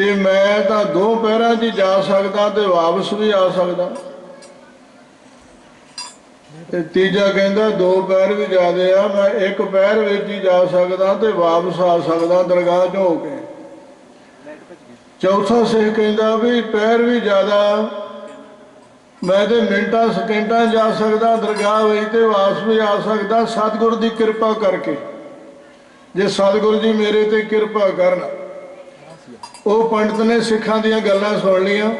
ਤੇ ਮੈਂ ਤਾਂ 2 ਪਹਿਰਾਂ 'ਚ ਜਾ ਸਕਦਾ ਤੇ ਵਾਪਸ ਵੀ ਆ ਸਕਦਾ। ਤੇ ਤੀਜਾ ਕਹਿੰਦਾ 2 ਪਹਿਰ ਵੀ ਜ਼ਿਆਦੇ ਆ, ਮੈਂ 1 ਪਹਿਰ ਵਿੱਚ ਹੀ ਜਾ ਸਕਦਾ ਤੇ ਵਾਪਸ ਆ ਸਕਦਾ ਦਰਗਾਹ 'ਚੋਂ ਹੋ ਕੇ। ਚੌਥਾ ਸਿੱਖ ਕਹਿੰਦਾ ਵੀ ਪਹਿਰ ਵੀ ਜ਼ਿਆਦਾ, ਮੈਂ ਤੇ ਮਿੰਟਾਂ ਸਕਿੰਟਾਂ ਜਾ ਸਕਦਾ ਦਰਗਾਹ ਵਿੱਚ ਤੇ ਵਾਪਸ ਵੀ ਆ ਸਕਦਾ ਸਤਿਗੁਰ ਦੀ ਕਿਰਪਾ ਕਰਕੇ। ਜੇ ਸਤਿਗੁਰੂ ਜੀ ਮੇਰੇ ਤੇ ਕਿਰਪਾ ਕਰਨ। ਉਹ ਪੰਡਤ ਨੇ ਸਿੱਖਾਂ ਦੀਆਂ ਗੱਲਾਂ ਸੁਣ ਲਈਆਂ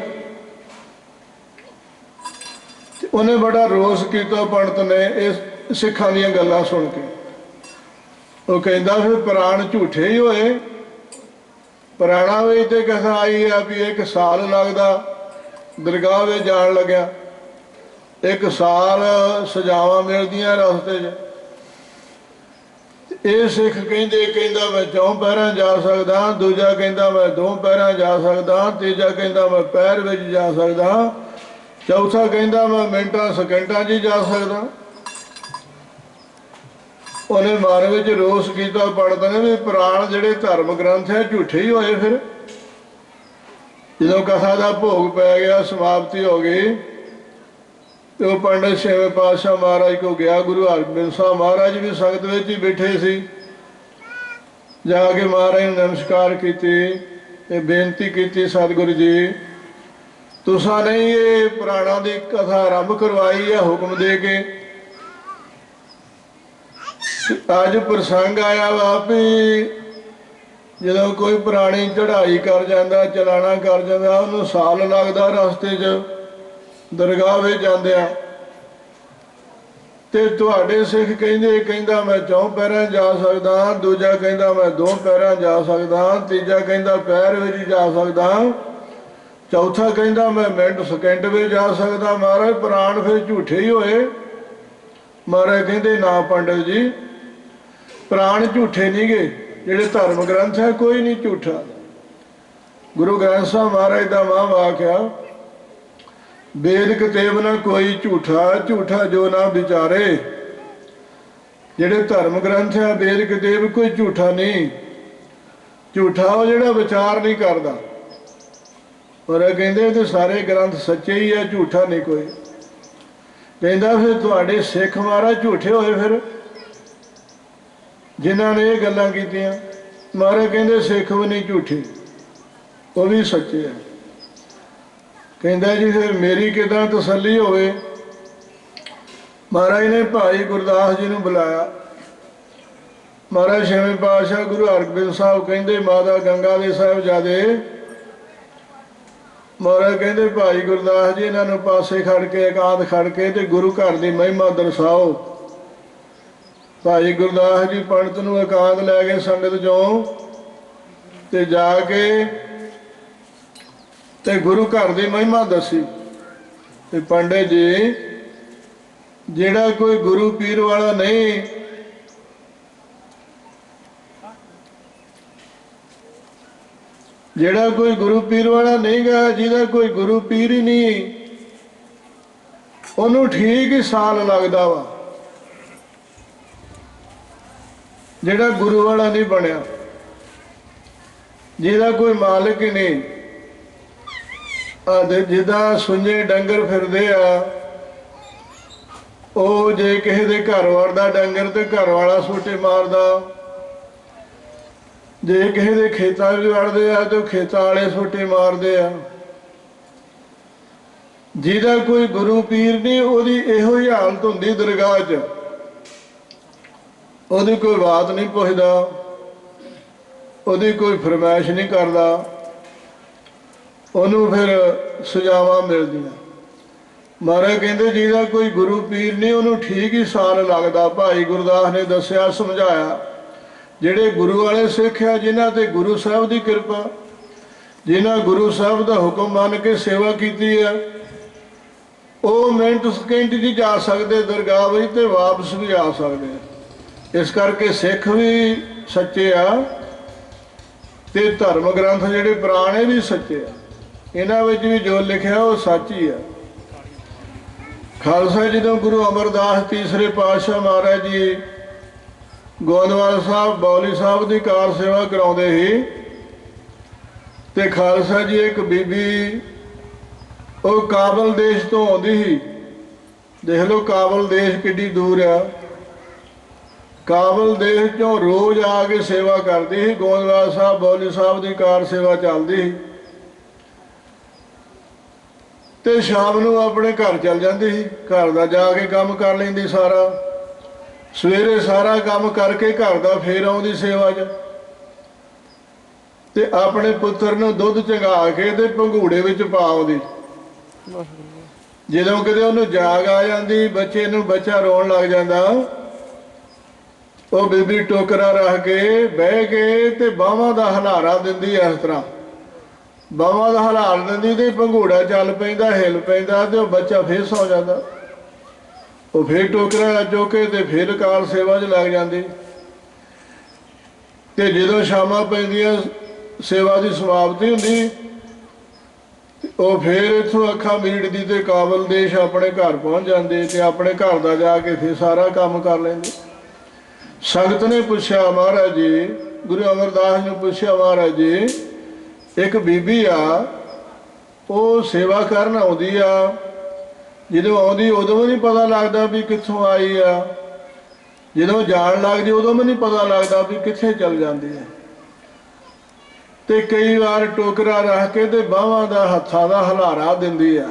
ਤੇ ਉਹਨੇ ਬੜਾ ਰੋਸ ਕੀਤਾ ਪੰਡਤ ਨੇ ਇਹ ਸਿੱਖਾਂ ਦੀਆਂ ਗੱਲਾਂ ਸੁਣ ਕੇ। ਉਹ ਕਹਿੰਦਾ ਫਿਰ ਪੁਰਾਣ ਝੂਠੇ ਹੀ ਹੋਏ। ਪੁਰਾਣਾ ਵਿੱਚ ਤੇ ਕਥਾ ਆਈ ਆ ਵੀ 1 ਸਾਲ ਲੱਗਦਾ ਦਰਗਾਹ ਵਿੱਚ ਜਾਣ ਲੱਗਿਆ, 1 ਸਾਲ ਸਜ਼ਾਵਾਂ ਮਿਲਦੀਆਂ ਰਸਤੇ 'ਚ। ਇਹ ਸਿੱਖ ਕਹਿੰਦਾ ਮੈਂ 4 ਪਹਿਰਾਂ ਜਾ ਸਕਦਾ, ਦੂਜਾ ਕਹਿੰਦਾ ਮੈਂ 2 ਪਹਿਰਾਂ ਜਾ ਸਕਦਾ, ਤੀਜਾ ਕਹਿੰਦਾ ਮੈਂ ਪਹਿਰ ਵਿੱਚ ਜਾ ਸਕਦਾ, ਚੌਥਾ ਕਹਿੰਦਾ ਮੈਂ ਮਿੰਟਾਂ ਸਕਿੰਟਾਂ 'ਚ ਹੀ ਜਾ ਸਕਦਾ। ਉਹਨੇ ਮਨ ਵਿੱਚ ਰੋਸ ਕੀਤਾ ਪੰਡਤ ਨੇ ਵੀ ਪੁਰਾਣ ਜਿਹੜੇ ਧਰਮ ਗ੍ਰੰਥ ਹੈ ਝੂਠੇ ਹੀ ਹੋਏ। ਫਿਰ ਜਦੋਂ ਕਥਾ ਦਾ ਭੋਗ ਪੈ ਗਿਆ, ਸਮਾਪਤੀ ਹੋ ਗਈ, ਤੇ ਉਹ ਪੰਡਤ 6ਵੇਂ ਪਾਤਸ਼ਾਹ ਮਹਾਰਾਜ ਕੋਲ ਗਿਆ। ਗੁਰੂ ਹਰਗੋਬਿੰਦ ਸਾਹਿਬ ਮਹਾਰਾਜ ਵੀ ਸੰਗਤ ਵਿੱਚ ਹੀ ਬੈਠੇ ਸੀ। ਜਾ ਕੇ ਮਹਾਰਾਜ ਨੂੰ ਨਮਸਕਾਰ ਕੀਤੀ ਤੇ ਬੇਨਤੀ ਕੀਤੀ, ਸਤਿਗੁਰੂ ਜੀ ਤੁਸਾਂ ਨੇ ਇਹ ਪੁਰਾਣਾਂ ਦੀ ਕਥਾ ਆਰੰਭ ਕਰਵਾਈ ਹੈ ਹੁਕਮ ਦੇ ਕੇ। ਅੱਜ ਪ੍ਰਸੰਗ ਆਇਆ ਵਾ ਵੀ ਜਦੋਂ ਕੋਈ ਪੁਰਾਣੀ ਚੜ੍ਹਾਈ ਕਰ ਜਾਂਦਾ, ਚਲਾਣਾ ਕਰ ਜਾਂਦਾ, ਉਹਨੂੰ ਸਾਲ ਲੱਗਦਾ ਰਸਤੇ 'ਚ ਦਰਗਾਹ ਵਿੱਚ ਜਾਂਦਿਆਂ। ਤੇ ਤੁਹਾਡੇ ਸਿੱਖ ਕਹਿੰਦਾ ਮੈਂ 4 ਪਹਿਰਾਂ ਜਾ ਸਕਦਾ, ਦੂਜਾ ਕਹਿੰਦਾ ਮੈਂ 2 ਪਹਿਰਾਂ ਜਾ ਸਕਦਾ, ਤੀਜਾ ਕਹਿੰਦਾ ਪਹਿਰ ਵਿੱਚ ਜਾ ਸਕਦਾ, ਚੌਥਾ ਕਹਿੰਦਾ ਮੈਂ ਮਿੰਟ ਸਕਿੰਟ ਵਿੱਚ ਜਾ ਸਕਦਾ। ਮਹਾਰਾਜ ਪੁਰਾਣ ਫਿਰ ਝੂਠੇ ਹੀ ਹੋਏ। ਮਹਾਰਾਜ ਕਹਿੰਦੇ ਨਾ ਪੰਡਤ ਜੀ, ਪੁਰਾਣ ਝੂਠੇ ਨਹੀਂ ਗੇ, ਜਿਹੜੇ ਧਰਮ ਗ੍ਰੰਥ ਹੈ ਕੋਈ ਨਹੀਂ ਝੂਠਾ। ਗੁਰੂ ਗ੍ਰੰਥ ਸਾਹਿਬ ਮਹਾਰਾਜ ਦਾ ਮਹਾਂ ਵਾਕ ਆ, ਵੇਦ ਕਤੇਬ ਨਾ ਕੋਈ ਝੂਠਾ, ਝੂਠਾ ਜੋ ਨਾ ਵਿਚਾਰੇ। ਜਿਹੜੇ ਧਰਮ ਗ੍ਰੰਥ ਆ ਵੇਦ ਕਤੇਬ ਕੋਈ ਝੂਠਾ ਨਹੀਂ। ਝੂਠਾ ਉਹ ਜਿਹੜਾ ਵਿਚਾਰ ਨਹੀਂ ਕਰਦਾ। ਪਰ ਕਹਿੰਦੇ ਤੇ ਸਾਰੇ ਗ੍ਰੰਥ ਸੱਚੇ ਹੀ ਆ, ਝੂਠਾ ਨਹੀਂ ਕੋਈ। ਕਹਿੰਦਾ ਫਿਰ ਤੁਹਾਡੇ ਸਿੱਖ ਮਹਾਰਾਜ ਝੂਠੇ ਹੋਏ ਫਿਰ ਜਿਨ੍ਹਾਂ ਨੇ ਇਹ ਗੱਲਾਂ ਕੀਤੀਆਂ। ਮਹਾਰਾਜ ਕਹਿੰਦੇ ਸਿੱਖ ਵੀ ਨਹੀਂ ਝੂਠੇ, ਉਹ ਵੀ ਸੱਚੇ ਆ। ਕਹਿੰਦਾ ਜੀ ਫਿਰ ਮੇਰੀ ਕਿੱਦਾਂ ਤਸੱਲੀ ਹੋਵੇ। ਮਹਾਰਾਜ ਨੇ ਭਾਈ ਗੁਰਦਾਸ ਜੀ ਨੂੰ ਬੁਲਾਇਆ। ਮਹਾਰਾਜ 6ਵੇਂ ਪਾਤਸ਼ਾਹ ਗੁਰੂ ਹਰਗੋਬਿੰਦ ਸਾਹਿਬ ਕਹਿੰਦੇ ਮਾਤਾ ਗੰਗਾ ਦੇ ਸਾਹਿਬਜ਼ਾਦੇ, ਮਹਾਰਾਜ ਕਹਿੰਦੇ ਭਾਈ ਗੁਰਦਾਸ ਜੀ ਇਹਨਾਂ ਨੂੰ ਪਾਸੇ ਖੜ ਕੇ ਇਕਾਂਤ ਖੜ ਕੇ ਤੇ ਗੁਰੂ ਘਰ ਦੀ ਮਹਿਮਾ ਦਰਸਾਓ। ਭਾਈ ਗੁਰਦਾਸ ਜੀ ਪੰਡਤ ਨੂੰ ਇਕਾਂਤ ਲੈ ਗਏ ਸੰਗਤ 'ਚੋਂ ਤੇ ਜਾ ਕੇ ਤੇ ਗੁਰੂ ਘਰ ਦੀ ਮਹਿਮਾ ਦੱਸੀ। ਤੇ ਪੰਡਤ ਜੀ ਜਿਹੜਾ ਕੋਈ ਗੁਰੂ ਪੀਰ ਵਾਲਾ ਨਹੀਂ, ਜਿਹੜਾ ਕੋਈ ਗੁਰੂ ਪੀਰ ਵਾਲਾ ਨਹੀਂ ਗਾ, ਜਿਹਦਾ ਕੋਈ ਗੁਰੂ ਪੀਰ ਹੀ ਨਹੀਂ, ਉਹਨੂੰ ਠੀਕ ਹੀ ਸਾਲ ਲੱਗਦਾ ਵਾ। ਜਿਹੜਾ ਗੁਰੂ ਵਾਲਾ ਨਹੀਂ ਬਣਿਆ, ਜਿਹਦਾ ਕੋਈ ਮਾਲਕ ਹੀ ਨਹੀਂ, ਜਿੱਦਾਂ ਸੁੰਝੇ ਡੰਗਰ ਫਿਰਦੇ ਆ, ਉਹ ਜੇ ਕਿਸੇ ਦੇ ਘਰ ਵੜਦਾ ਡੰਗਰ ਤੇ ਘਰ ਵਾਲਾ ਸੋਟੇ ਮਾਰਦਾ, ਜੇ ਕਿਸੇ ਦੇ ਖੇਤਾਂ ਵਿੱਚ ਵੜਦੇ ਆ ਤੇ ਖੇਤਾਂ ਵਾਲੇ ਸੋਟੇ ਮਾਰਦੇ ਆ। ਜਿਹਦਾ ਕੋਈ ਗੁਰੂ ਪੀਰ ਨਹੀਂ, ਉਹਦੀ ਇਹੋ ਹੀ ਹਾਲਤ ਹੁੰਦੀ ਦਰਗਾਹ 'ਚ। ਉਹਦੀ ਕੋਈ ਬਾਤ ਨਹੀਂ ਪੁੱਛਦਾ, ਉਹਦੀ ਕੋਈ ਫਰਮਾਇਸ਼ ਨਹੀਂ ਕਰਦਾ, ਉਹਨੂੰ ਫਿਰ ਸਜ਼ਾਵਾਂ ਮਿਲਦੀਆਂ। ਮਹਾਰਾਜ ਕਹਿੰਦੇ ਜਿਹਦਾ ਕੋਈ ਗੁਰੂ ਪੀਰ ਨਹੀਂ, ਉਹਨੂੰ ਠੀਕ ਹੀ ਸਾਲ ਲੱਗਦਾ। ਭਾਈ ਗੁਰਦਾਸ ਨੇ ਦੱਸਿਆ, ਸਮਝਾਇਆ। ਜਿਹੜੇ ਗੁਰੂ ਵਾਲੇ ਸਿੱਖ ਆ, ਜਿਨ੍ਹਾਂ ਤੇ ਗੁਰੂ ਸਾਹਿਬ ਦੀ ਕਿਰਪਾ, ਜਿਨ੍ਹਾਂ ਗੁਰੂ ਸਾਹਿਬ ਦਾ ਹੁਕਮ ਮੰਨ ਕੇ ਸੇਵਾ ਕੀਤੀ ਆ, ਉਹ ਮਿੰਟ ਸਕਿੰਟ 'ਚ ਜਾ ਸਕਦੇ ਦਰਗਾਹ ਵਿੱਚ ਤੇ ਵਾਪਸ ਵੀ ਆ ਸਕਦੇ ਆ। ਇਸ ਕਰਕੇ ਸਿੱਖ ਵੀ ਸੱਚੇ ਆ ਤੇ ਧਰਮ ਗ੍ਰੰਥ ਜਿਹੜੇ ਪੁਰਾਣੇ ਵੀ ਸੱਚੇ ਆ। ਇਹਨਾਂ ਵਿੱਚ ਵੀ ਜੋ ਲਿਖਿਆ ਉਹ ਸੱਚ ਹੀ ਆ। ਖਾਲਸਾ ਜਦੋਂ ਗੁਰੂ ਅਮਰਦਾਸ ਤੀਸਰੇ ਪਾਤਸ਼ਾਹ ਮਹਾਰਾਜ ਜੀ ਗੋਇੰਦਵਾਲ ਸਾਹਿਬ ਬੌਲੀ ਸਾਹਿਬ ਦੀ ਕਾਰ ਸੇਵਾ ਕਰਾਉਂਦੇ ਸੀ ਤੇ ਖਾਲਸਾ ਜੀ ਇੱਕ ਬੀਬੀ ਉਹ ਕਾਬਲ ਦੇਸ਼ ਤੋਂ ਆਉਂਦੀ ਸੀ। ਦੇਖ ਲਓ ਕਾਬਲ ਦੇਸ਼ ਕਿੱਡੀ ਦੂਰ ਆ। ਕਾਬਲ ਦੇਸ਼ ਚੋਂ ਰੋਜ਼ ਆ ਕੇ ਸੇਵਾ ਕਰਦੀ ਸੀ। ਗੋਇੰਦਵਾਲ ਸਾਹਿਬ ਬੌਲੀ ਸਾਹਿਬ ਦੀ ਕਾਰ ਸੇਵਾ ਚੱਲਦੀ ਸੀ ਤੇ ਸ਼ਾਮ ਨੂੰ ਆਪਣੇ ਘਰ ਚੱਲ ਜਾਂਦੀ ਸੀ। ਘਰ ਦਾ ਜਾ ਕੇ ਕੰਮ ਕਰ ਲੈਂਦੀ ਸਾਰਾ। ਸਵੇਰੇ ਸਾਰਾ ਕੰਮ ਕਰਕੇ ਘਰ ਦਾ ਫੇਰ ਆਉਂਦੀ ਸੇਵਾ 'ਚ ਤੇ ਆਪਣੇ ਪੁੱਤਰ ਨੂੰ ਦੁੱਧ ਚੰਗਾ ਕੇ ਤੇ ਭੰਗੂੜੇ ਵਿੱਚ ਪਾ ਆਉਂਦੀ। ਜਦੋਂ ਕਿਤੇ ਉਹਨੂੰ ਜਾਗ ਆ ਜਾਂਦੀ, ਬੱਚੇ ਨੂੰ ਬੱਚਾ ਰੋਣ ਲੱਗ ਜਾਂਦਾ, ਉਹ ਬੀਬੀ ਟੋਕਰਾ ਰੱਖ ਕੇ ਬਹਿ ਕੇ ਤੇ ਬਾਹਾਂ ਦਾ ਹਲਾਰਾ ਦਿੰਦੀ। ਇਸ ਤਰ੍ਹਾਂ ਬਾਹਾਂ ਦਾ ਹਲਾਰ ਦਿੰਦੀ ਤੇ ਭੰਗੂੜਾ ਚੱਲ ਪੈਂਦਾ, ਹਿੱਲ ਪੈਂਦਾ ਤੇ ਉਹ ਬੱਚਾ ਫੇਰ ਸੌ ਜਾਂਦਾ। ਉਹ ਫੇਰ ਟੋਕਰਾ ਚੁੱਕੇ ਤੇ ਫੇਰ ਕਾਰ ਸੇਵਾ 'ਚ ਲੱਗ ਜਾਂਦੀ। ਤੇ ਜਦੋਂ ਸ਼ਾਮਾਂ ਪੈਂਦੀਆਂ ਸੇਵਾ ਦੀ ਸਮਾਪਤੀ ਹੁੰਦੀ ਉਹ ਫੇਰ ਇੱਥੋਂ ਅੱਖਾਂ ਮੀਟਦੀ ਤੇ ਕਾਬਲ ਦੇਸ਼ ਆਪਣੇ ਘਰ ਪਹੁੰਚ ਜਾਂਦੇ ਤੇ ਆਪਣੇ ਘਰ ਦਾ ਜਾ ਕੇ ਫਿਰ ਸਾਰਾ ਕੰਮ ਕਰ ਲੈਂਦੇ। ਸੰਗਤ ਨੇ ਪੁੱਛਿਆ, ਮਹਾਰਾਜ ਜੀ, ਗੁਰੂ ਅਮਰਦਾਸ ਨੂੰ ਪੁੱਛਿਆ, ਮਹਾਰਾਜ ਜੀ ਇੱਕ ਬੀਬੀ ਆ ਉਹ ਸੇਵਾ ਕਰਨ ਆਉਂਦੀ ਆ, ਜਦੋਂ ਆਉਂਦੀ ਉਦੋਂ ਵੀ ਨਹੀਂ ਪਤਾ ਲੱਗਦਾ ਵੀ ਕਿੱਥੋਂ ਆਈ ਆ, ਜਦੋਂ ਜਾਣ ਲੱਗ ਜੇ ਉਦੋਂ ਵੀ ਨਹੀਂ ਪਤਾ ਲੱਗਦਾ ਵੀ ਕਿੱਥੇ ਚੱਲ ਜਾਂਦੀ ਹੈ। ਤੇ ਕਈ ਵਾਰ ਟੋਕਰਾ ਰੱਖ ਕੇ ਤੇ ਬਾਹਾਂ ਦਾ ਹੱਥਾਂ ਦਾ ਹਲਾਰਾ ਦਿੰਦੀ ਆ।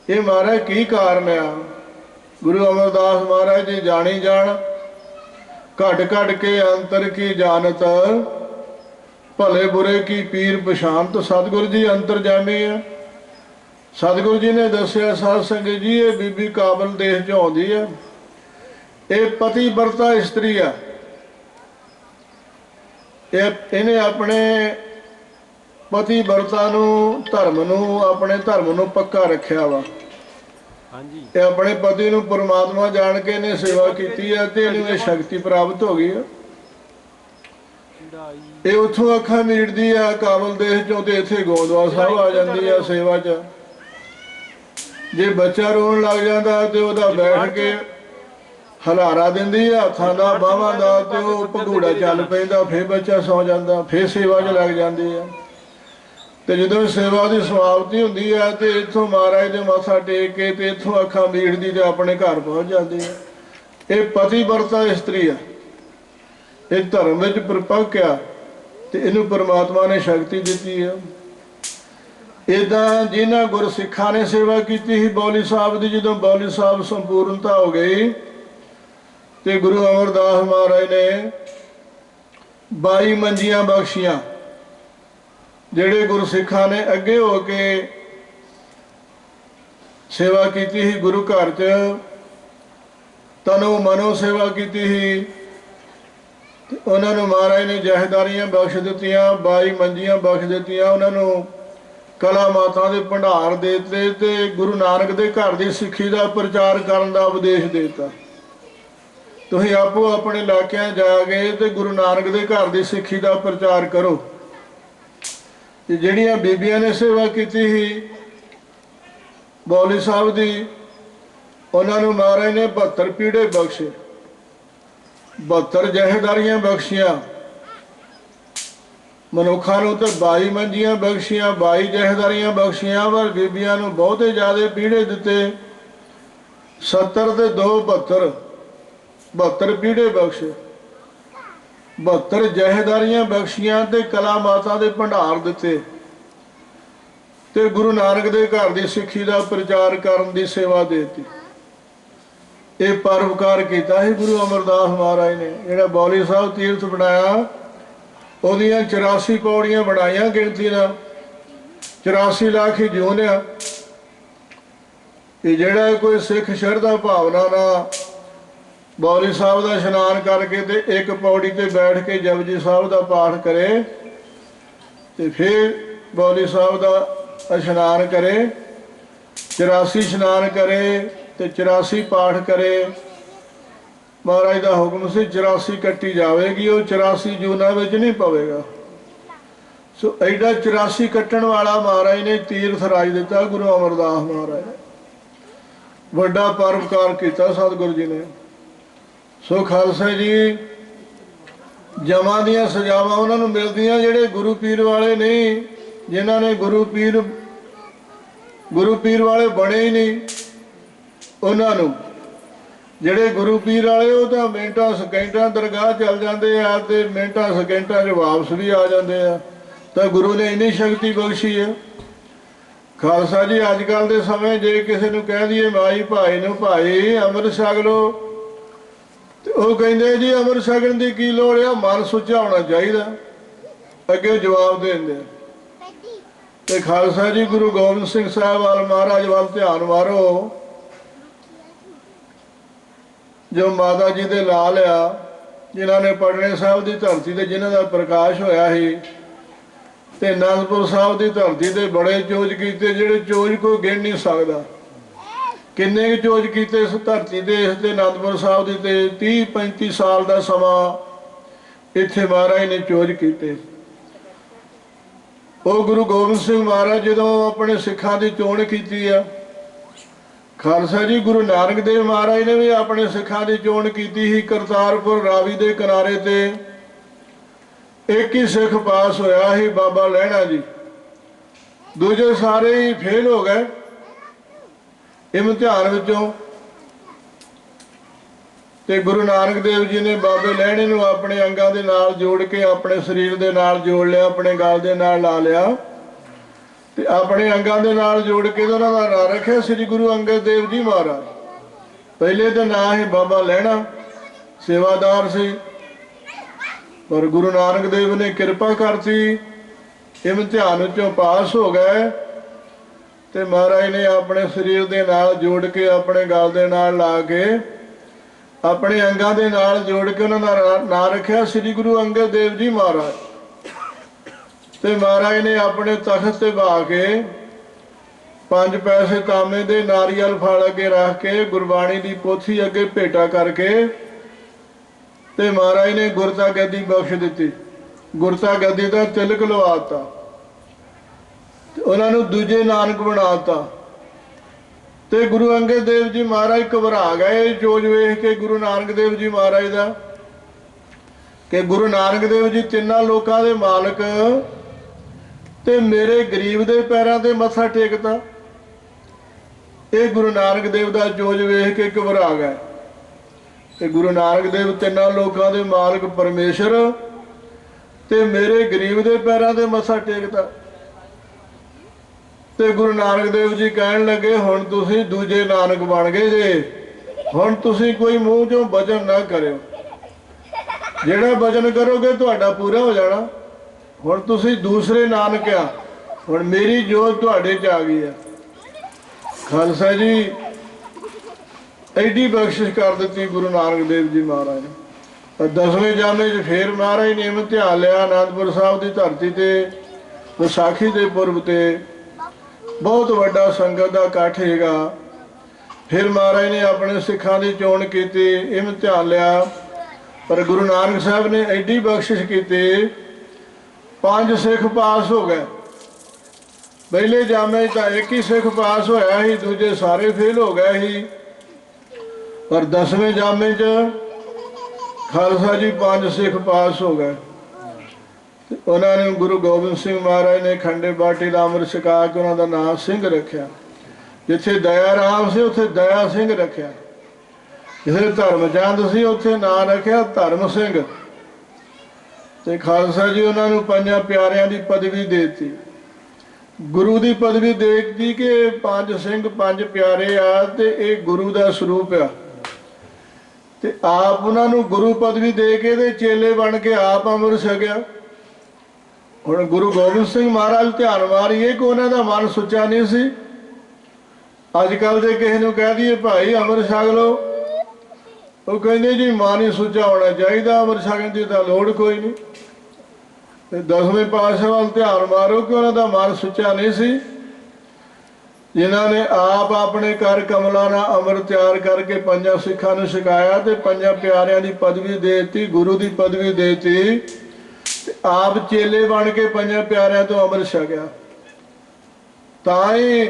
ਇਹ ਮਹਾਰਾਜ ਕੀ ਕਾਰਨ ਆ? ਗੁਰੂ ਅਮਰਦਾਸ ਮਹਾਰਾਜ ਜੀ ਜਾਣੀ ਜਾਣ ਘਟ ਘਟ ਕੇ ਅੰਤਰ ਕੀ ਜਾਣਤ, ਭਲੇ ਬੁਰੇ ਕੀ ਪੀਰ ਪਛਾਨਤ। ਸਤਿਗੁਰੂ ਜੀ ਅੰਤਰ ਜਾਮੇ ਆ। ਸਤਿਗੁਰੂ ਜੀ ਨੇ ਦੱਸਿਆ ਸਾਧ ਸੰਗਤ ਜੀ ਇਹ ਬੀਬੀ ਕਾਬਲ ਦੇਸ਼ 'ਚ ਆਉਂਦੀ ਆ। ਇਹ ਪਤੀ ਵਰਤਾ ਇਸਤਰੀ ਆ। ਇਹਨੇ ਆਪਣੇ ਪਤੀ ਵਰਤਾ ਨੂੰ ਧਰਮ ਨੂੰ ਆਪਣੇ ਧਰਮ ਨੂੰ ਪੱਕਾ ਰੱਖਿਆ ਵਾ। ਇਹ ਆਪਣੇ ਪਤੀ ਨੂੰ ਪਰਮਾਤਮਾ ਜਾਣ ਕੇ ਇਹਨੇ ਸੇਵਾ ਕੀਤੀ ਆ ਤੇ ਇਹਨੂੰ ਇਹ ਸ਼ਕਤੀ ਪ੍ਰਾਪਤ ਹੋ ਗਈ ਆ। ਇਹ ਉੱਥੋਂ ਅੱਖਾਂ ਮੀਟਦੀ ਆ ਕਾਬਲ ਦੇਸ਼ ਚੋਂ ਤੇ ਇੱਥੇ ਗੋਇੰਦਵਾਲ ਸਾਹਿਬ ਆ ਜਾਂਦੀ ਆ ਸੇਵਾ 'ਚ। ਜੇ ਬੱਚਾ ਰੋਣ ਲੱਗ ਜਾਂਦਾ ਤੇ ਉਹਦਾ ਬੈਠ ਕੇ ਹਲਾਰਾ ਦਿੰਦੀ ਆ ਹੱਥਾਂ ਦਾ ਬਾਹਾਂ ਦਾ ਤੇ ਉਹ ਭੰਗੂੜਾ ਚੱਲ ਪੈਂਦਾ, ਫੇਰ ਬੱਚਾ ਸੌ ਜਾਂਦਾ, ਫੇਰ ਸੇਵਾ 'ਚ ਲੱਗ ਜਾਂਦੀ ਆ। ਤੇ ਜਦੋਂ ਸੇਵਾ ਦੀ ਸਮਾਪਤੀ ਹੁੰਦੀ ਆ ਤੇ ਇੱਥੋਂ ਮਹਾਰਾਜ ਦੇ ਮੱਥਾ ਟੇਕ ਕੇ ਤੇ ਇੱਥੋਂ ਅੱਖਾਂ ਮੀਟਦੀ ਤੇ ਆਪਣੇ ਘਰ ਪਹੁੰਚ ਜਾਂਦੀ ਆ। ਇਹ ਪਤੀ ਵਰਤਾ ਇਸਤਰੀ ਆ। ਇਹ ਧਰਮ ਵਿੱਚ ਪਰਪੱਕ ਆ ਤੇ ਇਹਨੂੰ ਪਰਮਾਤਮਾ ਨੇ ਸ਼ਕਤੀ ਦਿੱਤੀ ਆ। ਏਦਾਂ ਜਿਨ੍ਹਾਂ ਗੁਰਸਿੱਖਾਂ ਨੇ ਸੇਵਾ ਕੀਤੀ ਸੀ ਬੌਲੀ ਸਾਹਿਬ ਦੀ, ਜਦੋਂ ਬੌਲੀ ਸਾਹਿਬ ਸੰਪੂਰਨਤਾ ਹੋ ਗਈ ਤੇ ਗੁਰੂ ਅਮਰਦਾਸ ਮਹਾਰਾਜ ਨੇ 22 ਮੰਜੀਆਂ ਬਖਸ਼ੀਆਂ। ਜਿਹੜੇ ਗੁਰਸਿੱਖਾਂ ਨੇ ਅੱਗੇ ਹੋ ਕੇ ਸੇਵਾ ਕੀਤੀ ਸੀ ਗੁਰੂ ਘਰ 'ਚ, ਤਨੋ ਮਨੋ ਸੇਵਾ ਕੀਤੀ ਸੀ, ਉਹਨਾਂ ਨੂੰ ਮਹਾਰਾਜ ਨੇ ਜਹੇਦਾਰੀਆਂ ਬਖਸ਼ ਦਿੱਤੀਆਂ, 22 ਮੰਜੀਆਂ ਬਖਸ਼ ਦਿੱਤੀਆਂ। ਉਹਨਾਂ ਨੂੰ ਕਲਾ ਮਾਤਾ ਦੇ ਭੰਡਾਰ ਦੇ ਦਿੱਤੇ ਤੇ ਗੁਰੂ ਨਾਨਕ ਦੇ ਘਰ ਦੀ ਸਿੱਖੀ ਦਾ ਪ੍ਰਚਾਰ ਕਰਨ ਦਾ ਉਪਦੇਸ਼ ਦੇ ਦਿੱਤਾ। ਤੁਸੀਂ ਆਪੋ ਆਪਣੇ ਇਲਾਕਿਆਂ ਜਾ ਕੇ ਤੇ ਗੁਰੂ ਨਾਨਕ ਦੇ ਘਰ ਦੀ ਸਿੱਖੀ ਦਾ ਪ੍ਰਚਾਰ ਕਰੋ। ਤੇ ਜਿਹੜੀਆਂ ਬੀਬੀਆਂ ਨੇ ਸੇਵਾ ਕੀਤੀ ਸੀ ਬੌਲੀ ਸਾਹਿਬ ਦੀ, ਉਹਨਾਂ ਨੂੰ ਮਹਾਰਾਜ ਨੇ 72 ਪੀੜੇ ਬਖਸ਼ੇ, 72 ਜਹੇਦਾਰੀਆਂ ਬਖਸ਼ੀਆਂ। ਮਨੁੱਖਾਂ ਨੂੰ ਤਾਂ 22 ਮੰਜੀਆਂ ਬਖਸ਼ੀਆਂ, 22 ਜਹੇਦਾਰੀਆਂ ਬਖਸ਼ੀਆਂ, ਪਰ ਬੀਬੀਆਂ ਨੂੰ ਬਹੁਤੇ ਜ਼ਿਆਦਾ ਪੀੜੇ ਦਿੱਤੇ। 70 ਤੇ 2 72, 72 ਪੀੜੇ ਬਖਸ਼ੇ, 72 ਜਹੇਦਾਰੀਆਂ ਬਖਸ਼ੀਆਂ ਤੇ ਕਲਾ ਮਾਤਾ ਦੇ ਭੰਡਾਰ ਦਿੱਤੇ ਤੇ ਗੁਰੂ ਨਾਨਕ ਦੇ ਘਰ ਦੀ ਸਿੱਖੀ ਦਾ ਪ੍ਰਚਾਰ ਕਰਨ ਦੀ ਸੇਵਾ ਦੇ ਦਿੱਤੀ। ਇਹ ਪਰਉਪਕਾਰ ਕੀਤਾ ਸੀ ਗੁਰੂ ਅਮਰਦਾਸ ਮਹਾਰਾਜ ਨੇ। ਜਿਹੜਾ ਬੌਲੀ ਸਾਹਿਬ ਤੀਰਥ ਬਣਾਇਆ ਉਹਦੀਆਂ 84 ਪੌੜੀਆਂ ਬਣਾਈਆਂ ਗਿਣਤੀ ਨਾਲ, 84 ਲੱਖ ਹੀ ਜਿਉਂਦਿਆ। ਇਹ ਜਿਹੜਾ ਕੋਈ ਸਿੱਖ ਸ਼ਰਧਾ ਭਾਵਨਾ ਨਾਲ ਬੌਲੀ ਸਾਹਿਬ ਦਾ ਇਸ਼ਨਾਨ ਕਰਕੇ ਤੇ ਇੱਕ ਪੌੜੀ ਤੇ ਬੈਠ ਕੇ ਜਪਜੀ ਸਾਹਿਬ ਦਾ ਪਾਠ ਕਰੇ ਤੇ ਫਿਰ ਬੌਲੀ ਸਾਹਿਬ ਦਾ ਇਸ਼ਨਾਨ ਕਰੇ, 84 ਇਸ਼ਨਾਨ ਕਰੇ ਤੇ 84 ਪਾਠ ਕਰੇ। ਮਹਾਰਾਜ ਦਾ ਹੁਕਮ ਸੀ 84 ਕੱਟੀ ਜਾਵੇਗੀ, ਉਹ 84 ਜੂਨਾਂ ਵਿੱਚ ਨਹੀਂ ਪਵੇਗਾ। ਸੋ ਐਡਾ 84 ਕੱਟਣ ਵਾਲਾ ਮਹਾਰਾਜ ਨੇ ਤੀਰਥ ਰਾਜ ਦਿੱਤਾ ਗੁਰੂ ਅਮਰਦਾਸ ਮਹਾਰਾਜ ਨੇ। ਵੱਡਾ ਪਰਉਪਕਾਰ ਕੀਤਾ ਸਤਿਗੁਰੂ ਜੀ ਨੇ। ਸੋ ਖਾਲਸਾ ਜੀ ਜਮਾਂ ਦੀਆਂ ਸਜ਼ਾਵਾਂ ਉਹਨਾਂ ਨੂੰ ਮਿਲਦੀਆਂ ਜਿਹੜੇ ਗੁਰੂ ਪੀਰ ਵਾਲੇ ਨਹੀਂ, ਜਿਨ੍ਹਾਂ ਨੇ ਗੁਰੂ ਪੀਰ ਵਾਲੇ ਬਣੇ ਹੀ ਨਹੀਂ। ਉਹਨਾਂ ਨੂੰ ਜਿਹੜੇ ਗੁਰੂ ਪੀਰ ਵਾਲੇ ਉਹ ਤਾਂ ਮਿੰਟਾਂ ਸਕਿੰਟਾਂ ਦਰਗਾਹ ਚੱਲ ਜਾਂਦੇ ਆ ਤੇ ਮਿੰਟਾਂ ਸਕਿੰਟਾਂ 'ਚ ਵਾਪਸ ਵੀ ਆ ਜਾਂਦੇ ਆ। ਤਾਂ ਗੁਰੂ ਨੇ ਇੰਨੀ ਸ਼ਕਤੀ ਬਖਸ਼ੀ ਹੈ। ਖਾਲਸਾ ਜੀ ਅੱਜ ਕੱਲ੍ਹ ਦੇ ਸਮੇਂ ਜੇ ਕਿਸੇ ਨੂੰ ਕਹਿ ਦਈਏ ਮਾਈ ਭਾਈ ਨੂੰ ਭਾਈ ਅੰਮ੍ਰਿਤ ਛਕ ਲਓ ਤੇ ਉਹ ਕਹਿੰਦੇ ਜੀ ਅੰਮ੍ਰਿਤ ਛਕਣ ਦੀ ਕੀ ਲੋੜ ਆ, ਮਨ ਸੁੱਚਾ ਹੋਣਾ ਚਾਹੀਦਾ। ਅੱਗੇ ਜਵਾਬ ਦੇ ਦਿੰਦੇ ਤੇ ਖਾਲਸਾ ਜੀ ਗੁਰੂ ਗੋਬਿੰਦ ਸਿੰਘ ਸਾਹਿਬ ਵੱਲ ਮਹਾਰਾਜ ਵੱਲ ਧਿਆਨ ਮਾਰੋ। ਜੋ ਮਾਤਾ ਜੀ ਦੇ ਲਾਲ ਆ ਜਿਨ੍ਹਾਂ ਨੇ ਪਟਨੇ ਸਾਹਿਬ ਦੀ ਧਰਤੀ ਤੇ ਜਿਨ੍ਹਾਂ ਦਾ ਪ੍ਰਕਾਸ਼ ਹੋਇਆ ਸੀ ਤੇ ਅਨੰਦਪੁਰ ਸਾਹਿਬ ਦੀ ਧਰਤੀ ਤੇ ਬੜੇ ਚੋਜ ਕੀਤੇ, ਜਿਹੜੇ ਚੋਜ ਕੋਈ ਗਿਣ ਨਹੀਂ ਸਕਦਾ। ਕਿੰਨੇ ਕੁ ਚੋਜ ਕੀਤੇ ਇਸ ਧਰਤੀ ਤੇ, ਇਸ ਤੇ ਅਨੰਦਪੁਰ ਸਾਹਿਬ ਦੀ ਤੇ 30-35 ਸਾਲ ਦਾ ਸਮਾਂ ਇੱਥੇ ਮਹਾਰਾਜ ਨੇ ਚੋਜ ਕੀਤੇ। ਉਹ ਗੁਰੂ ਗੋਬਿੰਦ ਸਿੰਘ ਮਹਾਰਾਜ ਜਦੋਂ ਆਪਣੇ ਸਿੱਖਾਂ ਦੀ ਚੋਣ ਕੀਤੀ ਆ, ਖਾਲਸਾ ਜੀ ਗੁਰੂ ਨਾਨਕ ਦੇਵ ਮਹਾਰਾਜ ਨੇ ਵੀ ਆਪਣੇ ਸਿੱਖਾਂ ਦੀ ਚੋਣ ਕੀਤੀ ਸੀ। ਕਰਤਾਰਪੁਰ ਰਾਵੀ ਦੇ ਕਿਨਾਰੇ ਤੇ ਇੱਕ ਹੀ ਸਿੱਖ ਪਾਸ ਹੋਇਆ ਸੀ, ਬਾਬਾ ਲਹਿਣਾ ਜੀ। ਦੂਜੇ ਸਾਰੇ ਹੀ ਫੇਲ ਹੋ ਗਏ ਇਮਤਿਹਾਨ ਵਿੱਚੋਂ। ਤੇ ਗੁਰੂ ਨਾਨਕ ਦੇਵ ਜੀ ਨੇ ਬਾਬੇ ਲਹਿਣੇ ਨੂੰ ਆਪਣੇ ਅੰਗਾਂ ਦੇ ਨਾਲ ਜੋੜ ਕੇ ਆਪਣੇ ਸਰੀਰ ਦੇ ਨਾਲ ਜੋੜ ਲਿਆ, ਆਪਣੇ ਗਲ ਦੇ ਨਾਲ ਲਾ ਲਿਆ ਤੇ ਆਪਣੇ ਅੰਗਾਂ ਦੇ ਨਾਲ ਜੋੜ ਕੇ ਉਹਨਾਂ ਦਾ ਨਾਂ ਰੱਖਿਆ ਸ੍ਰੀ ਗੁਰੂ ਅੰਗਦ ਦੇਵ ਜੀ ਮਹਾਰਾਜ। ਪਹਿਲੇ ਤਾਂ ਨਾਂ ਸੀ ਬਾਬਾ ਲਹਿਣਾ, ਸੇਵਾਦਾਰ ਸੀ, ਪਰ ਗੁਰੂ ਨਾਨਕ ਦੇਵ ਨੇ ਕਿਰਪਾ ਕਰਤੀ, ਇਮਤਿਹਾਨ ਵਿੱਚੋਂ ਪਾਸ ਹੋ ਗਏ ਤੇ ਮਹਾਰਾਜ ਨੇ ਆਪਣੇ ਸਰੀਰ ਦੇ ਨਾਲ ਜੋੜ ਕੇ ਆਪਣੇ ਗਲ ਦੇ ਨਾਲ ਲਾ ਕੇ ਆਪਣੇ ਅੰਗਾਂ ਦੇ ਨਾਲ ਜੋੜ ਕੇ ਉਹਨਾਂ ਦਾ ਨਾਂ ਰੱਖਿਆ ਸ੍ਰੀ ਗੁਰੂ ਅੰਗਦ ਦੇਵ ਜੀ ਮਹਾਰਾਜ। ਤੇ ਮਹਾਰਾਜ ਨੇ ਆਪਣੇ ਤਖਤ ਤੇ ਬਹਾ ਕੇ 5 ਪੈਸੇ ਤਾਂਬੇ ਦੇ ਨਾਰੀਅਲ ਫਲ ਅੱਗੇ ਰੱਖ ਕੇ ਗੁਰਬਾਣੀ ਦੀ ਪੋਥੀ ਅੱਗੇ ਭੇਟਾ ਕਰਕੇ ਤੇ ਮਹਾਰਾਜ ਨੇ ਗੁਰਤਾ ਗੱਦੀ ਬਖਸ਼ ਦਿੱਤੀ। ਗੁਰਤਾ ਗੱਦੀ ਦਾ ਤਿਲਕ ਲਵਾਤਾ ਤੇ ਉਹਨਾਂ ਨੂੰ ਦੂਜੇ ਨਾਨਕ ਬਣਾਤਾ। ਤੇ ਗੁਰੂ ਅੰਗਦ ਦੇਵ ਜੀ ਮਹਾਰਾਜ ਘਬਰਾ ਗਏ ਚੋਜ ਵੇਖ ਕੇ ਗੁਰੂ ਨਾਨਕ ਦੇਵ ਜੀ ਮਹਾਰਾਜ ਦਾ, ਕਿ ਗੁਰੂ ਨਾਨਕ ਦੇਵ ਜੀ ਤਿੰਨਾਂ ਲੋਕਾਂ ਦੇ ਮਾਲਕ ਤੇ ਮੇਰੇ ਗਰੀਬ ਦੇ ਪੈਰਾਂ ਤੇ ਮੱਥਾ ਟੇਕਦਾ। ਇਹ ਗੁਰੂ ਨਾਨਕ ਦੇਵ ਦਾ ਚੋਜ ਵੇਖ ਕੇ ਘਬਰਾ ਗਏ। ਤੇ ਗੁਰੂ ਨਾਨਕ ਦੇਵ ਤਿੰਨਾਂ ਲੋਕਾਂ ਦੇ ਮਾਲਕ ਪਰਮੇਸ਼ਰ ਤੇ ਮੇਰੇ ਗਰੀਬ ਦੇ ਪੈਰਾਂ ਤੇ ਮੱਥਾ ਟੇਕਦਾ। ਤੇ ਗੁਰੂ ਨਾਨਕ ਦੇਵ ਜੀ ਕਹਿਣ ਲੱਗੇ ਹੁਣ ਤੁਸੀਂ ਦੂਜੇ ਨਾਨਕ ਬਣ ਗਏ ਜੇ, ਹੁਣ ਤੁਸੀਂ ਕੋਈ ਮੂੰਹ ਚੋਂ ਬਚਨ ਨਾ ਕਰਿਓ, ਜਿਹੜਾ ਬਚਨ ਕਰੋਗੇ ਤੁਹਾਡਾ ਪੂਰਾ ਹੋ ਜਾਣਾ। ਹੁਣ ਤੁਸੀਂ ਦੂਸਰੇ ਨਾਨਕ ਆ, ਹੁਣ ਮੇਰੀ ਜੋਤ ਤੁਹਾਡੇ 'ਚ ਆ ਗਈ ਆ। ਖਾਲਸਾ ਜੀ ਐਡੀ ਬਖਸ਼ਿਸ਼ ਕਰ ਦਿੱਤੀ ਗੁਰੂ ਨਾਨਕ ਦੇਵ ਜੀ ਮਹਾਰਾਜ ਨੇ। 10ਵੇਂ ਜਾਮੇ 'ਚ ਫੇਰ ਮਹਾਰਾਜ ਨੇ ਇਮਤਿਹਾਨ ਲਿਆ ਅਨੰਦਪੁਰ ਸਾਹਿਬ ਦੀ ਧਰਤੀ ਤੇ। ਵਿਸਾਖੀ ਦੇ ਪੁਰਬ ਤੇ ਬਹੁਤ ਵੱਡਾ ਸੰਗਤ ਦਾ ਇਕੱਠ ਹੈਗਾ। ਫਿਰ ਮਹਾਰਾਜ ਨੇ ਆਪਣੇ ਸਿੱਖਾਂ ਦੀ ਚੋਣ ਕੀਤੀ, ਇਮਤਿਹਾਨ ਲਿਆ, ਪਰ ਗੁਰੂ ਨਾਨਕ ਸਾਹਿਬ ਨੇ ਐਡੀ ਬਖਸ਼ਿਸ਼ ਕੀਤੀ 5 ਸਿੱਖ ਪਾਸ ਹੋ ਗਏ। ਪਹਿਲੇ ਜਾਮੇ 'ਚ ਤਾਂ ਇੱਕ ਹੀ ਸਿੱਖ ਪਾਸ ਹੋਇਆ ਸੀ, ਦੂਜੇ ਸਾਰੇ ਫੇਲ ਹੋ ਗਏ ਸੀ। ਪਰ 10ਵੇਂ ਜਾਮੇ 'ਚ ਖਾਲਸਾ ਜੀ 5 ਸਿੱਖ ਪਾਸ ਹੋ ਗਏ। ਉਹਨਾਂ ਨੇ ਗੁਰੂ ਗੋਬਿੰਦ ਸਿੰਘ ਮਹਾਰਾਜ ਨੇ ਖੰਡੇ ਬਾਟੀ ਦਾ ਅੰਮ੍ਰਿਤ ਛਕਾ ਕੇ ਉਹਨਾਂ ਦਾ ਨਾਮ ਸਿੰਘ ਰੱਖਿਆ। ਜਿੱਥੇ ਦਇਆ ਰਾਮ ਸੀ ਉੱਥੇ ਦਇਆ ਸਿੰਘ ਰੱਖਿਆ, ਜਿੱਥੇ ਧਰਮ ਚੰਦ ਸੀ ਉੱਥੇ ਨਾਂ ਰੱਖਿਆ ਧਰਮ ਸਿੰਘ। ਤੇ ਖਾਲਸਾ ਜੀ ਉਹਨਾਂ ਨੂੰ 5 ਪਿਆਰਿਆਂ ਦੀ ਪਦਵੀ ਦੇ ਦਿੱਤੀ, ਗੁਰੂ ਦੀ ਪਦਵੀ ਦੇ ਦਿੱਤੀ ਕਿ 5 ਸਿੰਘ 5 ਪਿਆਰੇ ਆ ਤੇ ਇਹ ਗੁਰੂ ਦਾ ਸਰੂਪ ਆ। ਤੇ ਆਪ ਉਹਨਾਂ ਨੂੰ ਗੁਰੂ ਪਦਵੀ ਦੇ ਕੇ ਤੇ ਚੇਲੇ ਬਣ ਕੇ ਆਪ ਅੰਮ੍ਰਿਤ ਛਕਿਆ। ਹੁਣ ਗੁਰੂ ਗੋਬਿੰਦ ਸਿੰਘ ਮਹਾਰਾਜ ਧਿਆਨ ਮਾਰੀਏ ਕਿ ਉਹਨਾਂ ਦਾ ਮਨ ਸੁੱਚਾ ਨਹੀਂ ਸੀ। ਅੱਜ ਕੱਲ੍ਹ ਦੇ ਕਿਸੇ ਨੂੰ ਕਹਿ ਦਈਏ ਭਾਈ ਅੰਮ੍ਰਿਤ ਛਕ ਲਓ, ਉਹ ਕਹਿੰਦੇ ਜੀ ਮਨ ਹੀ ਸੁੱਚਾ ਹੋਣਾ ਚਾਹੀਦਾ, ਅੰਮ੍ਰਿਤ ਛਕਣ ਦੀ ਤਾਂ ਲੋੜ ਕੋਈ ਨਹੀਂ। ਤੇ 10ਵੇਂ ਪਾਤਸ਼ਾਹ ਵੱਲ ਧਿਆਨ ਮਾਰੋ ਕਿ ਉਹਨਾਂ ਦਾ ਮਨ ਸੁੱਚਾ ਨਹੀਂ ਸੀ, ਜਿਨ੍ਹਾਂ ਨੇ ਆਪ ਆਪਣੇ ਕਰ ਕਮਲਾਂ ਨਾਲ ਅੰਮ੍ਰਿਤ ਤਿਆਰ ਕਰਕੇ 5 ਸਿੱਖਾਂ ਨੂੰ ਛਕਾਇਆ ਤੇ 5 ਪਿਆਰਿਆਂ ਦੀ ਪਦਵੀ ਦੇ ਦਿੱਤੀ, ਗੁਰੂ ਦੀ ਪਦਵੀ ਦੇ ਦਿੱਤੀ ਤੇ ਆਪ ਚੇਲੇ ਬਣ ਕੇ 5 ਪਿਆਰਿਆਂ ਤੋਂ ਅੰਮ੍ਰਿਤ ਛਕਿਆ। ਤਾਂ ਹੀ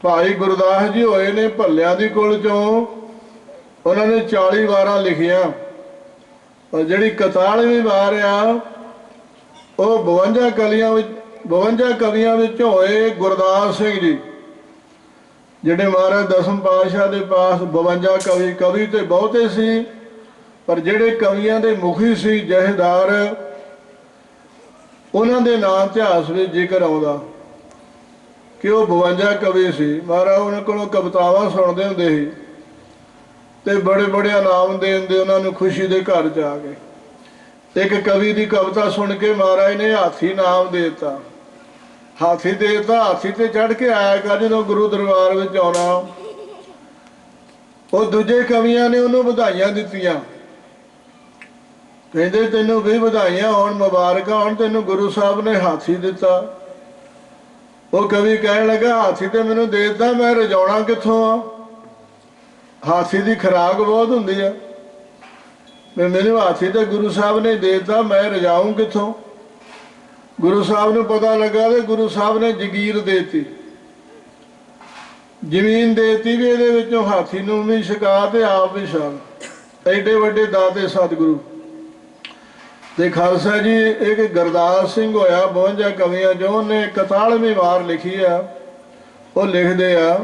ਭਾਈ ਗੁਰਦਾਸ ਜੀ ਹੋਏ ਨੇ ਭੱਲਿਆਂ ਦੀ ਕੁਲ ਚੋਂ, ਉਹਨਾਂ ਨੇ 40 ਵਾਰਾਂ ਲਿਖੀਆਂ। ਪਰ ਜਿਹੜੀ 41ਵੀਂ ਵਾਰ ਆ ਉਹ 52 ਕਵੀਆਂ ਵਿੱਚ ਹੋਏ ਗੁਰਦਾਸ ਸਿੰਘ ਜੀ, ਜਿਹੜੇ ਮਹਾਰਾਜ ਦਸਮ ਪਾਤਸ਼ਾਹ ਦੇ ਪਾਸ 52 ਕਵੀ ਤੇ ਬਹੁਤੇ ਸੀ, ਪਰ ਜਿਹੜੇ ਕਵੀਆਂ ਦੇ ਮੁਖੀ ਸੀ ਜਹੇਦਾਰ, ਉਹਨਾਂ ਦੇ ਨਾਂ ਇਤਿਹਾਸ ਵਿੱਚ ਜ਼ਿਕਰ ਆਉਂਦਾ ਕਿ ਉਹ 52 ਕਵੀ ਸੀ। ਮਹਾਰਾਜ ਉਹਨਾਂ ਕੋਲੋਂ ਕਵਿਤਾਵਾਂ ਸੁਣਦੇ ਹੁੰਦੇ ਸੀ ਤੇ ਬੜੇ ਬੜੇ ਇਨਾਮ ਦੇ ਦਿੰਦੇ ਉਹਨਾਂ ਨੂੰ ਖੁਸ਼ੀ ਦੇ ਘਰ ਜਾ ਕੇ। ਇੱਕ ਕਵੀ ਦੀ ਕਵਿਤਾ ਸੁਣ ਕੇ ਮਹਾਰਾਜ ਨੇ ਹਾਥੀ ਨਾਮ ਦੇ ਦਿੱਤਾ, ਹਾਥੀ ਦੇ ਦਿੱਤਾ, ਹਾਥੀ ਤੇ ਚੜ੍ਹ ਕੇ ਆਇਆ ਕਰ ਜਦੋਂ ਗੁਰੂ ਦਰਬਾਰ ਵਿੱਚ ਆਉਣਾ। ਉਹ ਦੂਜੇ ਕਵੀਆਂ ਨੇ ਉਹਨੂੰ ਵਧਾਈਆਂ ਦਿੱਤੀਆਂ, ਕਹਿੰਦੇ ਤੈਨੂੰ ਵੀ ਵਧਾਈਆਂ ਹੋਣ, ਮੁਬਾਰਕਾਂ ਹੋਣ, ਤੈਨੂੰ ਗੁਰੂ ਸਾਹਿਬ ਨੇ ਹਾਥੀ ਦਿੱਤਾ। ਉਹ ਕਵੀ ਕਹਿਣ ਲੱਗਾ ਹਾਥੀ ਤੇ ਮੈਨੂੰ ਦੇ ਦਿੱਤਾ, ਮੈਂ ਰਜਾਉਣਾ ਕਿੱਥੋਂ ਆ? ਹਾਥੀ ਦੀ ਖੁਰਾਕ ਬਹੁਤ ਹੁੰਦੀ ਆ, ਮੈਨੂੰ ਹਾਥੀ ਤੇ ਗੁਰੂ ਸਾਹਿਬ ਨੇ ਦੇ ਦਿੱਤਾ, ਮੈਂ ਰਜਾਊਂ ਕਿੱਥੋਂ? ਗੁਰੂ ਸਾਹਿਬ ਨੂੰ ਪਤਾ ਲੱਗਾ ਤੇ ਗੁਰੂ ਸਾਹਿਬ ਨੇ ਜਗੀਰ ਦੇਤੀ, ਜ਼ਮੀਨ ਦੇਤੀ ਵੀ ਇਹਦੇ ਵਿੱਚੋਂ ਹਾਥੀ ਨੂੰ ਵੀ ਛਕਾ ਤੇ ਆਪ ਵੀ ਛਕ। ਐਡੇ ਵੱਡੇ ਦਾਤੇ ਸਤਿਗੁਰੂ। ਤੇ ਖਾਲਸਾ ਜੀ ਇੱਕ ਗੁਰਦਾਸ ਸਿੰਘ ਹੋਇਆ 52 ਕਵੀਆਂ ਚੋਂ, ਉਹਨੇ 41ਵੀਂ ਵਾਰ ਲਿਖੀ ਆ। ਉਹ ਲਿਖਦੇ ਆ,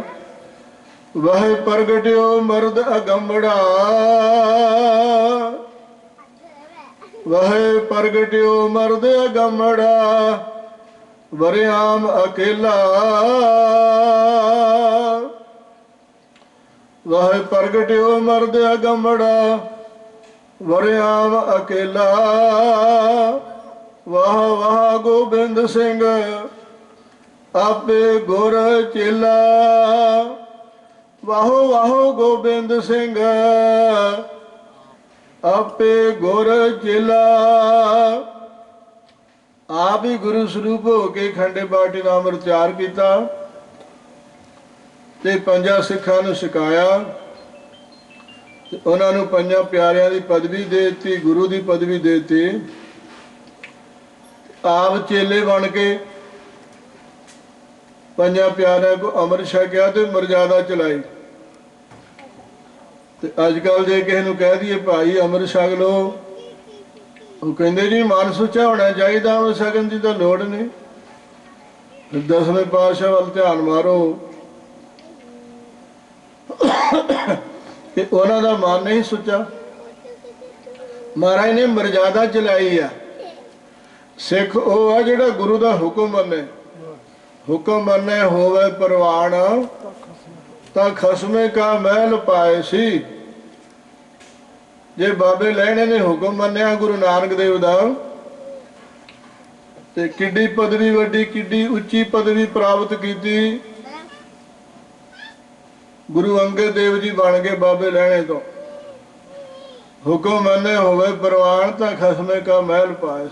ਵਹ ਪ੍ਰਗਟਿਓ ਮਰਦ ਅਗੰਬੜਾ, ਵਹ ਪ੍ਰਗਟਿਓ ਮਰਦ ਅਗੰਬੜਾ, ਵਰਿਆਮ ਅਕੇਲਾ, ਵਹ ਪ੍ਰਗਟਿਓ ਮਰਦ ਅਗੰਬੜਾ, ਵਰਿਆਮ ਅਕੇਲਾ, ਵਾਹ ਵਾਹ ਗੋਬਿੰਦ ਸਿੰਘ ਆਪੇ ਗੁਰ ਚੇਲਾ, ਵਾਹੋ ਵਾਹੋ ਗੋਬਿੰਦ ਸਿੰਘ ਆਪੇ ਗੁਰ ਚੇਲਾ। ਆਪ ਹੀ ਗੁਰੂ ਸਰੂਪ ਹੋ ਕੇ ਖੰਡੇ ਬਾਟੇ ਦਾ ਅੰਮ੍ਰਿਤ ਤਿਆਰ ਕੀਤਾ ਤੇ 5 ਸਿੱਖਾਂ ਨੂੰ ਸਿਖਾਇਆ, ਉਹਨਾਂ ਨੂੰ 5 ਪਿਆਰਿਆਂ ਦੀ ਪਦਵੀ ਦੇ ਦਿੱਤੀ, ਗੁਰੂ ਦੀ ਪਦਵੀ ਦੇ ਦਿੱਤੀ। ਆਪ ਚੇਲੇ ਬਣ ਕੇ 5 ਪਿਆਰਿਆਂ ਕੋ ਅੰਮ੍ਰਿਤ ਛਕਿਆ ਤੇ ਮਰਜ਼ਾਦਾ ਚਲਾਈ। ਤੇ ਅੱਜ ਕੱਲ ਜੇ ਕਿਸੇ ਨੂੰ ਕਹਿ ਦਈਏ ਭਾਈ ਅੰਮ੍ਰਿਤ ਛਕ ਲਓ, ਉਹ ਕਹਿੰਦੇ ਜੀ ਮਨ ਸੁੱਚਾ ਹੋਣਾ ਚਾਹੀਦਾ, ਅੰਮ੍ਰਿਤ ਛਕਣ ਦੀ ਤਾਂ ਲੋੜ ਨਹੀਂ। 10ਵੇਂ ਪਾਤਸ਼ਾਹ ਵੱਲ ਧਿਆਨ ਮਾਰੋ ਕਿ ਉਹਨਾਂ ਦਾ ਮਨ ਨਹੀਂ ਸੁੱਚਾ। ਮਹਾਰਾਜ ਨੇ ਮਰਜ਼ਾਦਾ ਚਲਾਈ ਆ। ਸਿੱਖ ਉਹ ਆ ਜਿਹੜਾ ਗੁਰੂ ਦਾ ਹੁਕਮ ਮੰਨੇ, ਹੁਕਮ ਮੰਨੇ ਹੋਵੇ ਪ੍ਰਵਾਨ ਤਾਂ ਖਸਮੇ ਕਾ ਮਹਿਲ ਪਾਏ ਸੀ। ਜੇ ਬਾਬੇ ਲਹਿਣੇ ਨੇ ਹੁਕਮ ਮੰਨਿਆ ਗੁਰੂ ਨਾਨਕ ਦੇਵ ਦਾ ਤੇ ਕਿੱਡੀ ਪਦਵੀ ਵੱਡੀ, ਕਿੱਡੀ ਉੱਚੀ ਪਦਵੀ ਪ੍ਰਾਪਤ ਕੀਤੀ। ਗੁਰੂ ਅੰਗਦ ਦੇਵ ਜੀ ਬਣ ਗਏ ਬਾਬੇ ਲਹਿਣੇ ਤੋਂ। ਹੁਕਮ ਮੰਨੇ ਹੋਵੇ ਪ੍ਰਵਾਨ ਤਾਂ ਖਸਮੇ ਕਾ ਮਹਿਲ ਪਾਏ।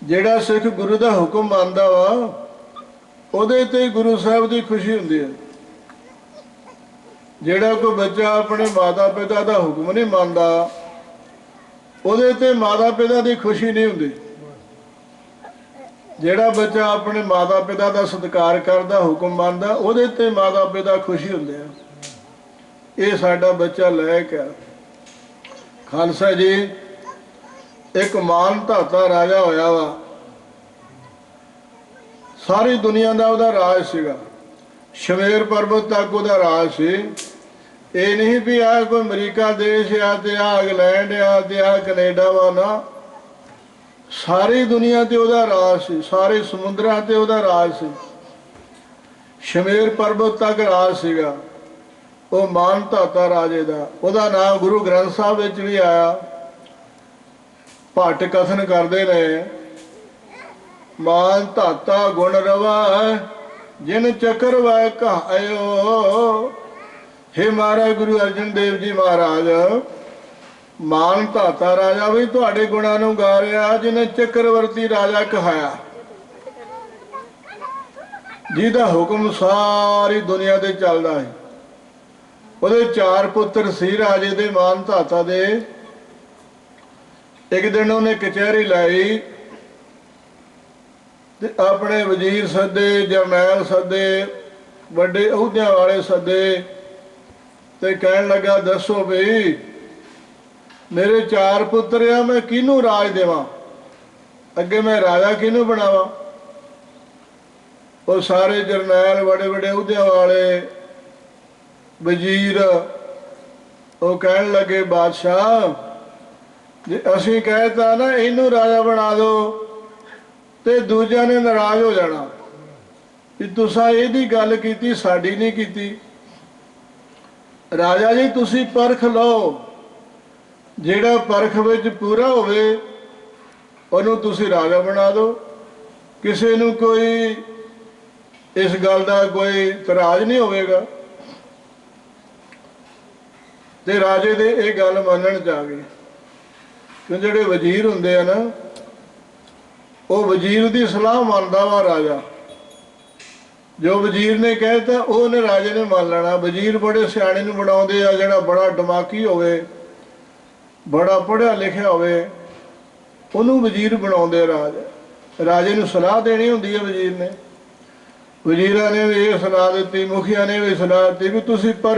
ਜਿਹੜਾ ਸਿੱਖ ਗੁਰੂ ਦਾ ਹੁਕਮ ਮੰਨਦਾ ਵਾ ਉਹਦੇ ਤੇ ਗੁਰੂ ਸਾਹਿਬ ਦੀ ਖੁਸ਼ੀ ਹੁੰਦੀ ਹੈ। ਜਿਹੜਾ ਕੋਈ ਬੱਚਾ ਆਪਣੇ ਮਾਤਾ ਪਿਤਾ ਦਾ ਹੁਕਮ ਨਹੀਂ ਮੰਨਦਾ ਉਹਦੇ ਤੇ ਮਾਤਾ ਪਿਤਾ ਦੀ ਖੁਸ਼ੀ ਨਹੀਂ ਹੁੰਦੀ। ਜਿਹੜਾ ਬੱਚਾ ਆਪਣੇ ਮਾਤਾ ਪਿਤਾ ਦਾ ਸਤਿਕਾਰ ਕਰਦਾ, ਹੁਕਮ ਮੰਨਦਾ, ਉਹਦੇ ਤੇ ਮਾਤਾ ਪਿਤਾ ਖੁਸ਼ੀ ਹੁੰਦੇ ਆ। ਇਹ ਸਾਡਾ ਬੱਚਾ ਲਾਇਕ ਆ। ਖਾਲਸਾ ਜੀ ਇੱਕ ਮਾਨ ਧਾਤਾ ਰਾਜਾ ਹੋਇਆ ਵਾ, ਸਾਰੀ ਦੁਨੀਆ ਦਾ ਉਹਦਾ ਰਾਜ ਸੀਗਾ। ਸ਼ਮੇਰ ਪਰਬਤ ਤੱਕ ਉਹਦਾ ਰਾਜ ਸੀ। ਇਹ ਨਹੀਂ ਵੀ ਆ ਕੋਈ ਅਮਰੀਕਾ ਦੇਸ਼ ਆ ਤੇ ਆ ਇੰਗਲੈਂਡ ਆ ਤੇ ਆ ਕੈਨੇਡਾ ਵਾ, ਨਾ, ਸਾਰੀ ਦੁਨੀਆ ਤੇ ਉਹਦਾ ਰਾਜ ਸੀ, ਸਾਰੇ ਸਮੁੰਦਰਾਂ ਤੇ ਉਹਦਾ ਰਾਜ ਸੀ। ਸ਼ਮੇਰ ਪਰਬਤ ਤੱਕ ਰਾਜ ਸੀਗਾ ਉਹ ਮਾਨ ਧਾਤਾ ਰਾਜੇ ਦਾ। ਉਹਦਾ ਨਾਮ ਗੁਰੂ ਗ੍ਰੰਥ ਸਾਹਿਬ ਵਿੱਚ ਵੀ ਆਇਆ। ਭੱਟ ਕਥਨ ਕਰਦੇ ਨੇ, ਮਾਨ ਧਾਤਾ ਗੁਣ ਰਵਾ ਜਿਨ ਚੱਕਰ ਵੈ ਕਹਾਇਓ। हे ਮਹਾਰਾਜ ਗੁਰੂ ਅਰਜਨ ਦੇਵ ਜੀ ਮਹਾਰਾਜ, ਮਾਨ ਧਾਤਾ ਰਾਜਾ ਵੀ ਤੁਹਾਡੇ ਗੁਣਾਂ ਨੂੰ ਗਾ ਰਿਹਾ ਜਿਹਨੇ ਚੱਕਰਵਰਤੀ ਰਾਜਾ ਕਹਾਇਆ, ਜਿਹਦਾ ਹੁਕਮ ਸਾਰੀ ਦੁਨੀਆ ਤੇ ਚੱਲਦਾ ਹੈ। ਉਹਦੇ 4 ਪੁੱਤਰ ਸੀ ਰਾਜੇ ਦੇ, ਮਾਨ ਧਾਤਾ ਦੇ। ਇੱਕ ਦਿਨ ਉਹਨੇ ਕਚਹਿਰੀ ਲਾਈ ਤੇ ਆਪਣੇ ਵਜ਼ੀਰ ਸੱਦੇ, ਜਰਨੈਲ ਸੱਦੇ, ਵੱਡੇ ਅਹੁਦਿਆਂ ਵਾਲੇ ਸੱਦੇ ਤੇ ਕਹਿਣ ਲੱਗਾ ਦੱਸੋ ਬਈ ਮੇਰੇ 4 ਪੁੱਤਰ ਆ, ਮੈਂ ਕਿਹਨੂੰ ਰਾਜ ਦੇਵਾਂ, ਅੱਗੇ ਮੈਂ ਰਾਜਾ ਕਿਹਨੂੰ ਬਣਾਵਾਂ। ਉਹ ਸਾਰੇ ਜਰਨੈਲ, ਬੜੇ ਬੜੇ ਅਹੁਦਿਆਂ ਵਾਲੇ ਵਜ਼ੀਰ, ਉਹ ਕਹਿਣ ਲੱਗੇ ਬਾਦਸ਼ਾਹ ਜੇ ਅਸੀਂ ਕਹਿਤਾ ਨਾ ਇਹਨੂੰ ਰਾਜਾ ਬਣਾ ਦਿਓ ਤੇ ਦੂਜਿਆਂ ਨੇ ਨਾਰਾਜ਼ ਹੋ ਜਾਣਾ ਕਿ ਤੁਸੀਂ ਇਹਦੀ ਗੱਲ ਕੀਤੀ, ਸਾਡੀ ਨਹੀਂ ਕੀਤੀ। ਰਾਜਾ ਜੀ ਤੁਸੀਂ ਪਰਖ ਲਓ, ਜਿਹੜਾ ਪਰਖ ਵਿੱਚ ਪੂਰਾ ਹੋਵੇ ਉਹਨੂੰ ਤੁਸੀਂ ਰਾਜਾ ਬਣਾ ਦਿਓ। ਕਿਸੇ ਨੂੰ ਕੋਈ ਇਸ ਗੱਲ ਦਾ ਕੋਈ ਇਤਰਾਜ਼ ਨਹੀਂ ਹੋਵੇਗਾ। ਤੇ ਰਾਜੇ ਦੇ ਇਹ ਗੱਲ ਮੰਨਣ ਚ ਆ ਗਏ ਕਿ ਜਿਹੜੇ ਵਜ਼ੀਰ ਹੁੰਦੇ ਆ ਨਾ, ਉਹ ਵਜ਼ੀਰ ਦੀ ਸਲਾਹ ਮੰਨਦਾ ਵਾ ਰਾਜਾ। ਜੋ ਵਜ਼ੀਰ ਨੇ ਕਹਿਤਾ ਉਹਨੇ ਰਾਜੇ ਨੇ ਮੰਨ ਲੈਣਾ। ਵਜ਼ੀਰ ਬੜੇ ਸਿਆਣੇ ਨੂੰ ਬਣਾਉਂਦੇ ਆ, ਜਿਹੜਾ ਬੜਾ ਦਿਮਾਗੀ ਹੋਵੇ, ਬੜਾ ਪੜ੍ਹਿਆ ਲਿਖਿਆ ਹੋਵੇ, ਉਹਨੂੰ ਵਜ਼ੀਰ ਬਣਾਉਂਦੇ ਰਾਜੇ ਨੂੰ ਸਲਾਹ ਦੇਣੀ ਹੁੰਦੀ ਹੈ ਵਜ਼ੀਰ ਨੇ। ਵਜ਼ੀਰਾਂ ਨੇ ਵੀ ਇਹ ਸਲਾਹ ਦਿੱਤੀ, ਮੁਖੀਆਂ ਨੇ ਵੀ ਸਲਾਹ ਦਿੱਤੀ ਵੀ ਤੁਸੀਂ ਪਰ